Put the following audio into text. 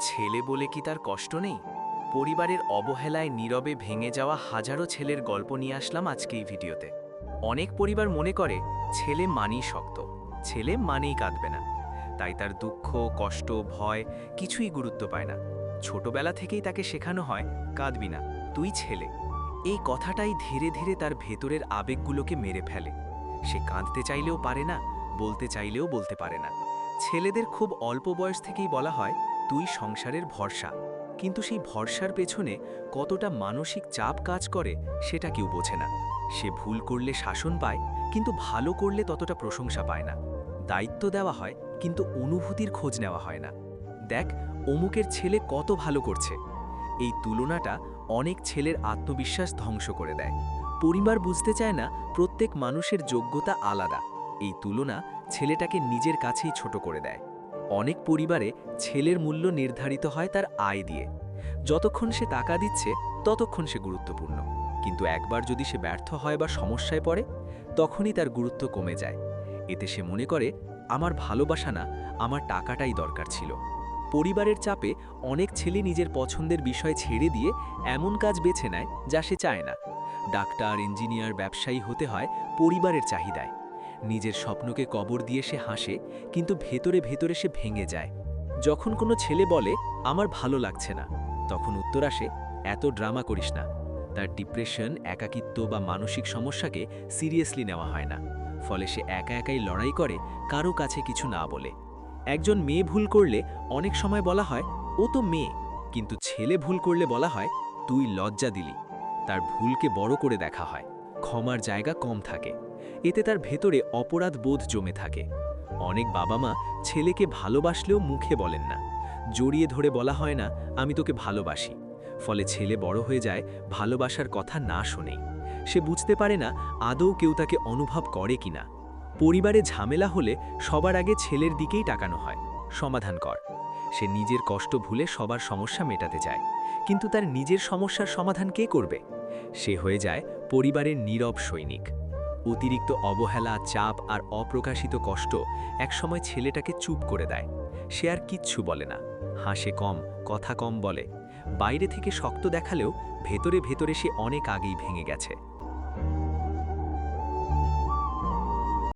ছেলে বলে কি তার কষ্ট নেই? পরিবারের অবহেলায় নীরবে ভেঙে যাওয়া হাজারো ছেলের গল্প নিয়ে আসলাম আজকে এই ভিডিওতে। অনেক পরিবার মনে করে ছেলে মানেই শক্ত, ছেলে মানেই কাঁদবে না, তাই তার দুঃখ, কষ্ট, ভয় কিছুই গুরুত্ব পায় না। ছোটবেলা থেকেই তাকে শেখানো হয় কাঁদবি না, তুই ছেলে। এই কথাটাই ধীরে ধীরে তার ভেতরের আবেগগুলোকে মেরে ফেলে। সে কাঁদতে চাইলেও পারে না, বলতে চাইলেও বলতে পারে না। ছেলেদের খুব অল্প বয়স থেকেই বলা হয় তুই সংসারের ভরসা, কিন্তু সেই ভরসার পেছনে কতটা মানসিক চাপ কাজ করে সেটা কেউ বোঝে না। সে ভুল করলে শাসন পায়, কিন্তু ভালো করলে ততটা প্রশংসা পায় না। দায়িত্ব দেওয়া হয়, কিন্তু অনুভূতির খোঁজ নেওয়া হয় না। দেখ, অমুকের ছেলে কত ভালো করছে, এই তুলনাটা অনেক ছেলের আত্মবিশ্বাস ধ্বংস করে দেয়। পরিবার বুঝতে চায় না প্রত্যেক মানুষের যোগ্যতা আলাদা। এই তুলনা ছেলেটাকে নিজের কাছেই ছোট করে দেয়। অনেক পরিবারে ছেলের মূল্য নির্ধারিত হয় তার আয় দিয়ে। যতক্ষণ সে টাকা দিচ্ছে ততক্ষণ সে গুরুত্বপূর্ণ, কিন্তু একবার যদি সে ব্যর্থ হয় বা সমস্যায় পড়ে, তখনই তার গুরুত্ব কমে যায়। এতে সে মনে করে আমার ভালোবাসা না, আমার টাকাটাই দরকার ছিল। পরিবারের চাপে অনেক ছেলে নিজের পছন্দের বিষয় ছেড়ে দিয়ে এমন কাজ বেছে নেয় যা সে চায় না। ডাক্তার, ইঞ্জিনিয়ার, ব্যবসায়ী হতে হয় পরিবারের চাহিদায়। নিজের স্বপ্নকে কবর দিয়ে সে হাসে, কিন্তু ভেতরে ভেতরে সে ভেঙে যায়। যখন কোনো ছেলে বলে আমার ভালো লাগছে না, তখন উত্তর আসে এত ড্রামা করিস না। তার ডিপ্রেশন, একাকিত্ব বা মানসিক সমস্যাকে সিরিয়াসলি নেওয়া হয় না। ফলে সে একা একাই লড়াই করে, কারো কাছে কিছু না বলে। একজন মেয়ে ভুল করলে অনেক সময় বলা হয় ও তো মেয়ে, কিন্তু ছেলে ভুল করলে বলা হয় তুই লজ্জা দিলি। তার ভুলকে বড় করে দেখা হয়, ক্ষমার জায়গা কম থাকে। এতে তার ভেতরে অপরাধ বোধ জমে থাকে। অনেক বাবা মা ছেলেকে ভালোবাসলেও মুখে বলেন না, জড়িয়ে ধরে বলা হয় না আমি তোকে ভালোবাসি। ফলে ছেলে বড় হয়ে যায় ভালোবাসার কথা না শুনেই। সে বুঝতে পারে না আদৌ কেউ তাকে অনুভব করে কিনা। পরিবারে ঝামেলা হলে সবার আগে ছেলের দিকেই তাকানো হয়, সমাধান কর। সে নিজের কষ্ট ভুলে সবার সমস্যা মেটাতে চায়, কিন্তু তার নিজের সমস্যার সমাধান কে করবে? সে হয়ে যায় পরিবারের নীরব সৈনিক। অতিরিক্ত অবহেলা, চাপ আর অপ্রকাশিত কষ্ট একসময় ছেলেটাকে চুপ করে দেয়। সে আর কিচ্ছু বলে না, হাসে কম, কথা কম বলে। বাইরে থেকে শক্ত দেখালেও ভেতরে ভেতরে সে অনেক আগেই ভেঙে গেছে।